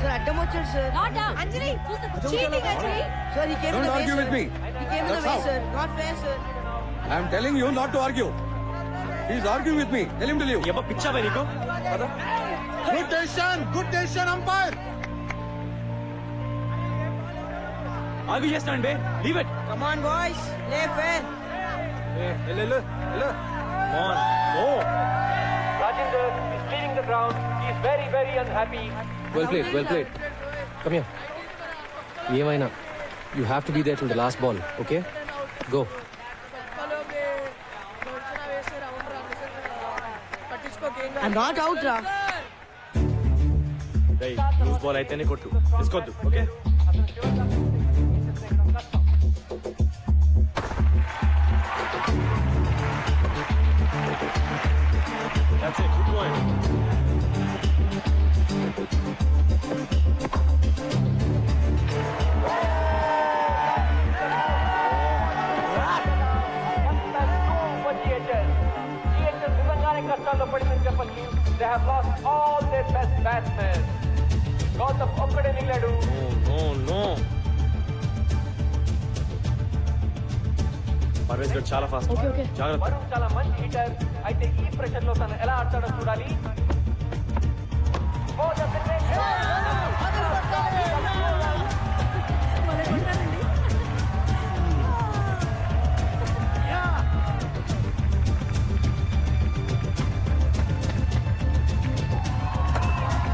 Sir, అడ్డం వచ్చాడు sir. Anjali, cheating Anjali. Sir, he came in Don't the way, argue sir. with me. He came in the That's way, how. sir. Not fair, sir. I am telling you not to argue. He is arguing with me. Tell him to leave. ఏమో పిచ్చావే నీకు? Good decision, umpire. ఆగు చేస్తాను బే. Leave it. Come on, boys. Play fair. వెళ్ళు. ఆన్. ఓ. Rajinder is leaving the ground. He is very, very unhappy. Well played. Come here. ఏమైనా you have to be there till the last ball, okay? Go. I'm not out, ra. రేయ్, loose ball అయితేనే కొట్టు. తీసుకోవద్దు, okay? That's it. Good point. They have lost all their best batsmen. Gautam ఒక్కడే మిగిలాడు. No. Parvez గారు చాలా fast. జాగ్రత్త. వరుణ్ చాలా మంచి హిటర్. అయితే ఈ ప్రెషర్ లో తను ఎలా ఆడతాడో చూడాలి. Oh, that's a great shot.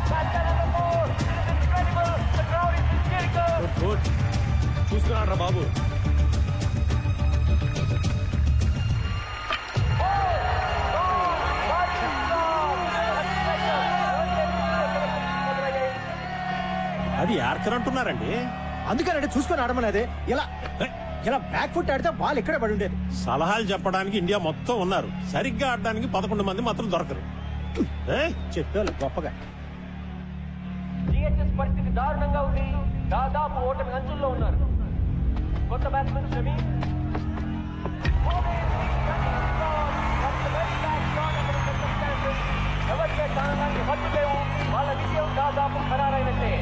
That's another more. This is incredible. The crowd is hysterical. Good. చూసుకున్నాడు రా బాబు. అది యార్కర్ అంటున్నారండి. అందుకనంటే చూసుకొని ఆడమనేది. ఇలా బ్యాక్ ఫుట్ ఆడితే బాల్ ఇక్కడే పడి ఉండేది. సలహాలు చెప్పడానికి ఇండియా మొత్తం ఉన్నారు, సరిగ్గా ఆడడానికి 11 మంది మాత్రం దొరకరు. చెప్పాలి గొప్పగా. జిహెచ్ఎస్ పరిస్థితి దారుణంగా ఉంది. దాదాపు ఓటమి అంచుల్లో ఉన్నారు. కొత్త బ్యాట్స్మెన్ షమి ఎవరికే స్థానానికి హద్దు లేవు. వాళ్ళ విజయం దాదాపు ఖరారైనట్టే.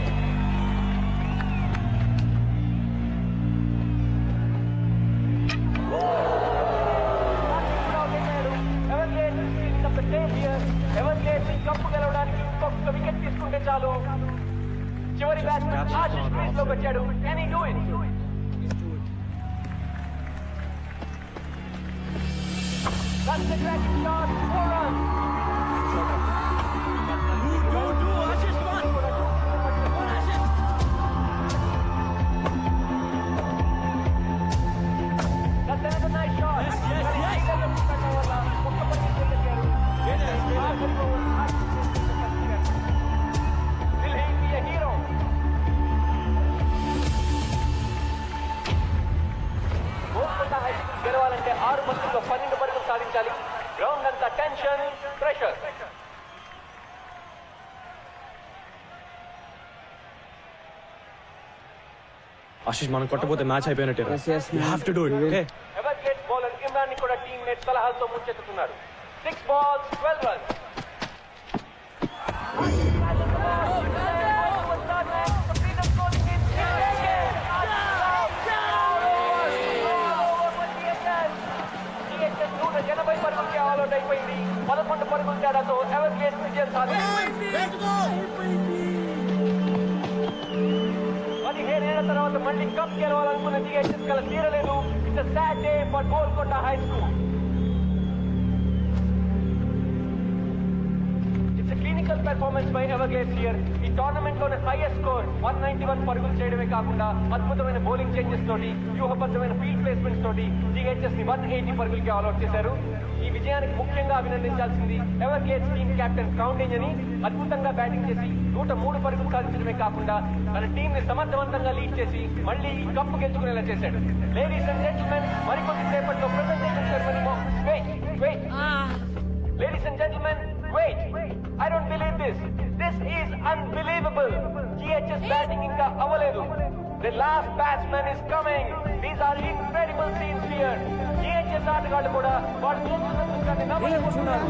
కప్పు గెలవడానికి ఇంకొక వికెట్ తీసుకుంటే చాలు. చివరి బ్యాట్స్మెన్ ఆశిష్ క్రీజ్ లోకి వచ్చాడు. Can he do it? That's the cracking shot. 4 runs. That's another nice shot. Will he be a hero? Kolkata high school గెలవాలంటే 6 బంతుల్లో 12 పరుగులు సాధించాలి. గ్రౌండ్ అంతా టెన్షన్, ప్రెషర్. ఆశిష్ మనం కొట్టపోతే మ్యాచ్ అయిపోయినట్టే. You have to do it, okay? Everglades bowler Imran ని కూడా టీమ్మేట్ సలహాలతో ముంచెత్తుతున్నారు. 6 balls, 12 runs. పరుగులకి ఆల్అౌట్ అయిపోయింది. 11 పరుగుల తేడాతో ఎవర్గ్లేడ్స్ విజయం సాధించింది. 17 ఏళ్ల తర్వాత మళ్ళీ కప్ గెలవాలనుకున్న జిహెచ్ఎస్ కల తీరలేదు. It's a sad day for Golconda high school. Clinical performance by Everglades here. ఈ టోర్నమెంట్ లోనే హైయెస్ట్ స్కోర్ 191 పరుగులు చేయడమే కాకుండా అద్భుతమైన బౌలింగ్ చేంజెస్ తోటి, వ్యూహబద్ధమైన ఫీల్డ్ ప్లేస్మెంట్స్ తోటి జిహెచ్ఎస్ ని 180 పరుగులకి ఆల్అౌట్ చేశారు. ఈ విజయానికి ముఖ్యంగా అభినందించాల్సింది ఎవర్గ్లేడ్స్ టీమ్ కెప్టెన్ క్రౌండింగ్ అని. అద్భుతంగా బ్యాటింగ్ చేసి 103 పరుగులు సాధించడమే కాకుండా తన టీం ని సమర్థవంతంగా లీడ్ చేసి మళ్ళీ ఈ కప్పు గెలుచుకునేలా చేశాడు. లేడీస్ అండ్ జెంటిల్మెన్, మరికొద్ది సేపట్లో presentation ceremony. Ladies and gentlemen, wait. I don't believe this. This is unbelievable. GHS batting inka avaledu. The last batsman is coming. These are incredible scenes here. GHS ఆటగాళ్ళు కూడా వాళ్ళు చూస్తున్న దృశ్యాన్ని నమ్మలేకపోతున్నారు.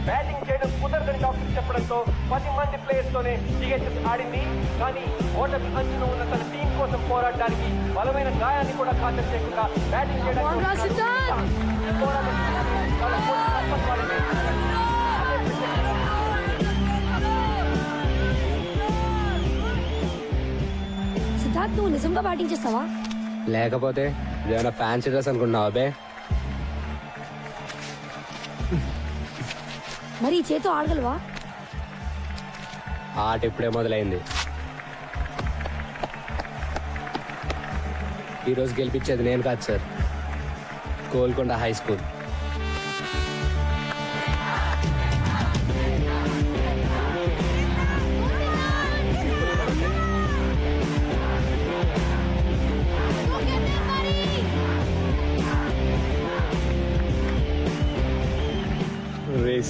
Batting చేయడం కుదరదని doctor చెప్పడంతో 10 మంది ప్లేయర్స్ తోనే జిహెచ్ఎస్ ఆడింది. కానీ ఓటమి అంచున ఉన్న తన టీం కోసం పోరాడడానికి బలమైన గాయాన్ని కూడా ఖాతరు చేయకుండా బ్యాటింగ్ చేయడానికి ఈ పోరాటం చాలా తప్పనిసరి. సిద్ధార్థ్ నువ్వు నిజంగా బ్యాటింగ్ చేస్తావా? లేకపోతే ఇదేమైనా ఫ్యాన్సీ డ్రెస్ అనుకుంటున్నావా బే? మరి ఈ చేతో ఆడగలవా? ఆట ఇప్పుడే మొదలైంది. ఈరోజు గెలిపించేది నేను కాదు sir, Golconda high school.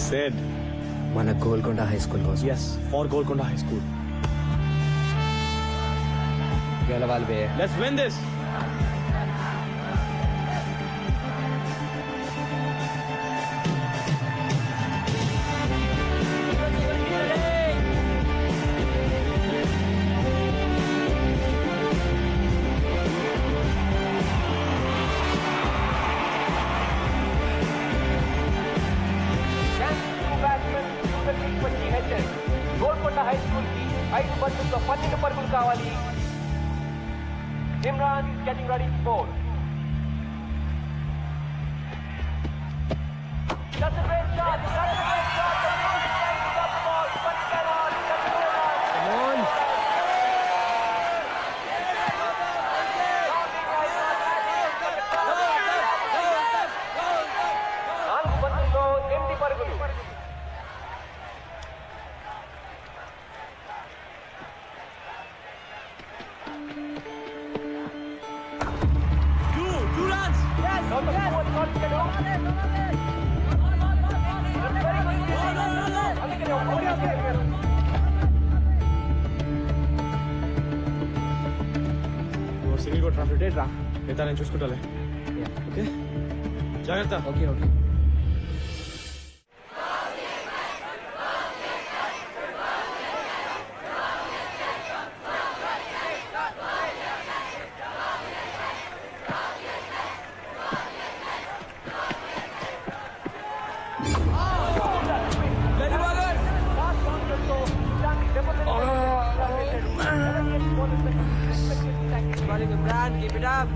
said మన గోల్కొండ హై స్కూల్ కోసం yes for Golconda High School. గెలవాలి బే. Let's win this. Golconda high school కి 5 బంతుల్లో 12 పరుగులు కావాలి. Imran is getting ready to bowl. That's a great shot. That's a great shot. The ball, but cannot. Come on. నాలుగు బంతుల్లో 8 పరుగులు. Two runs. నువ్వు single కూడా ట్రాఫిక్ రా, మిగతా నేను చూసుకుంటాలే. ఓకే జాగ్రత్త. Okay okay. Imran, keep it up.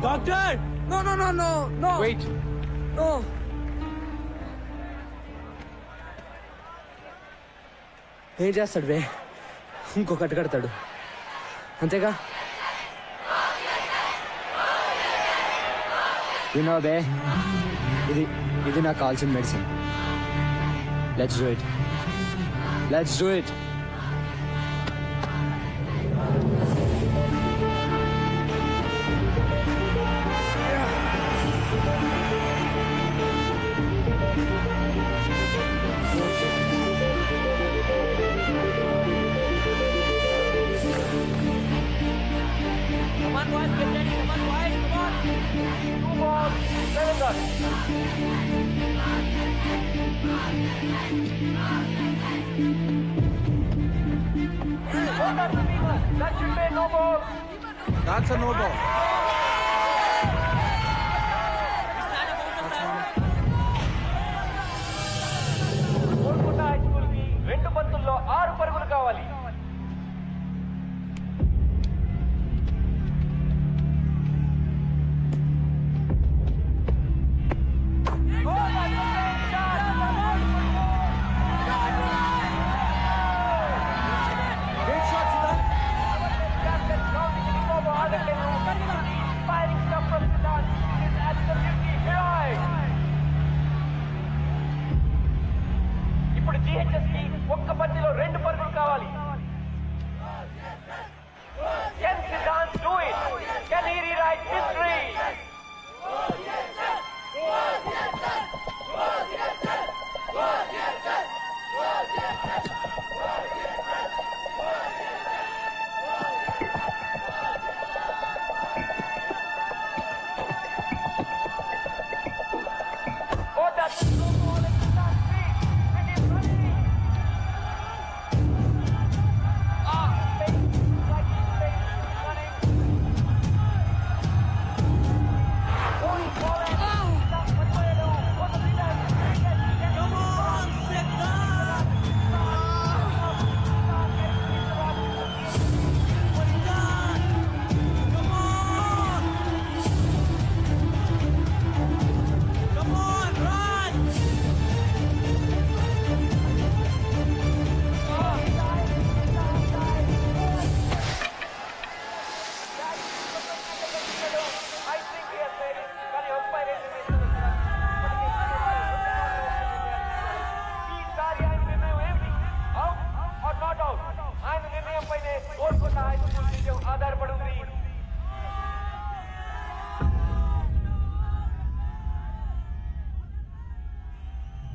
Doctor! No. Wait. No. ఏం చేస్తాడు బే? ఇంకొకటి కడతాడు అంతేగా. వినో బే, ఇది నాకు కావాల్సిన medicine. Let's do it. Let's do it. Come on, boys, get ready. Come on, boys, come on. 2 balls, 7 runs. That should be no ball. That's a no ball. Golconda high school కి 2 బంతుల్లో 6 పరుగులు కావాలి. Great shot, Siddharth. Inspiring stuff from Siddharth. He is absolutely heroic. ఇప్పుడు GHS కి ఒక్క బంతిలో 2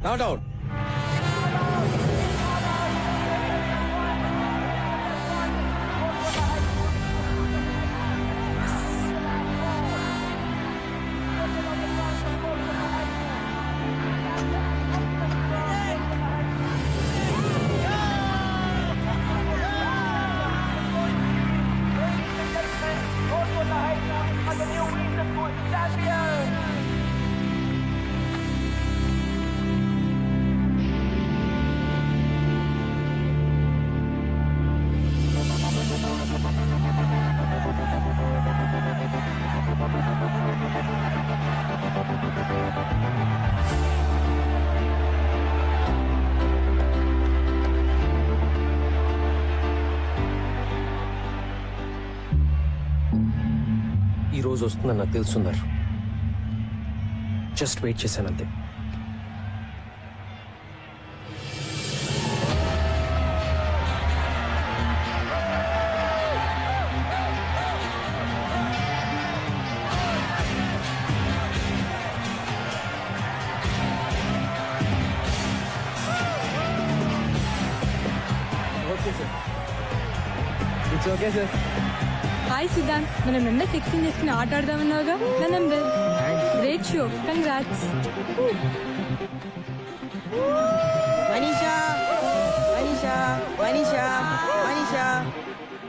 not out. ఈ రోజు వస్తుందని నాకు తెలుసున్నారు. జస్ట్ వెయిట్ చేశానంతే. It's okay sir. Hi Siddhant, మనం నెంబర్ ఫిక్సింగ్ చేసుకుని ఆట ఆడదామన్నావుగా నా number. Great show, congrats. Manisha Manisha Manisha Manisha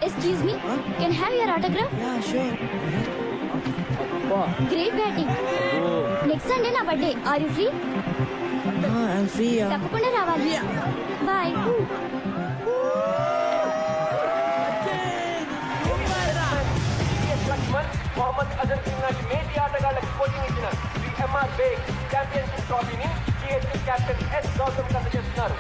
Excuse me, can I have your autograph? Yeah, sure. Great batting. Next Sunday నా birthday. Are you free? I'm free. తప్పకుండా రావాలి. Bye. Mohammed Azharuddin లాంటి మేటి ఆటగాళ్లకు కోచింగ్ ఇచ్చిన శ్రీ ఎంఆర్ బేగ్ ఛాంపియన్షిప్ ట్రోఫీని సిఎస్సి కెప్టెన్ ఎస్ గౌతమ్ అందజేస్తున్నారు.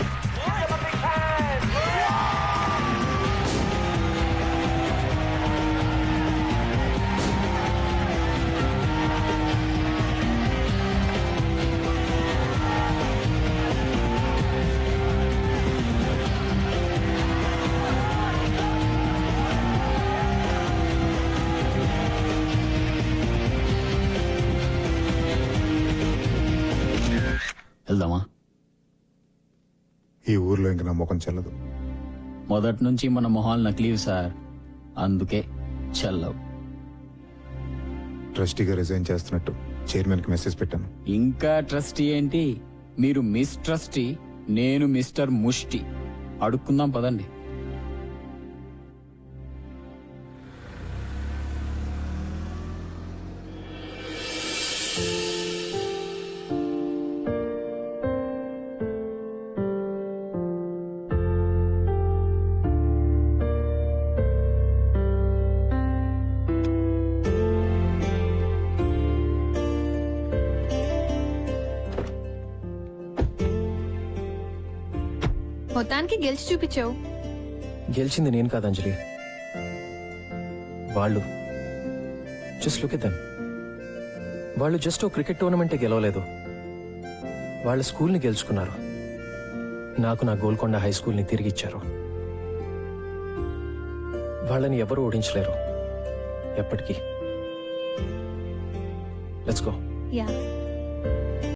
వెళ్దామా? ఈ ఊర్లో ఇంక నా ముఖం చెల్లదు. మొదటి నుంచి మన మొహాలు నకిలీవి సార్, అందుకే చెల్లవు. ట్రస్టీగా రిజైన్ చేస్తున్నట్టు చైర్మన్ కి మెసేజ్ పెట్టాను. ఇంకా ట్రస్టీ ఏంటి? మీరు మిస్ ట్రస్టీ, నేను మిస్టర్ ముష్టి. అడుక్కుందాం పదండి. మొత్తానికి గెలిచి చూపించావు. గెలిచింది నేను కాదు అంజలి, వాళ్ళు. Just look at them. వాళ్ళు జస్ట్ ఓ క్రికెట్ టోర్నమెంటే గెలవలేదు, వాళ్ళ స్కూల్ని గెలుచుకున్నారు. నాకు నా గోల్కొండ హై స్కూల్ని తిరిగి ఇచ్చారు. వాళ్ళని ఎవరు ఓడించలేరు ఎప్పటికీ. Let's go. యా.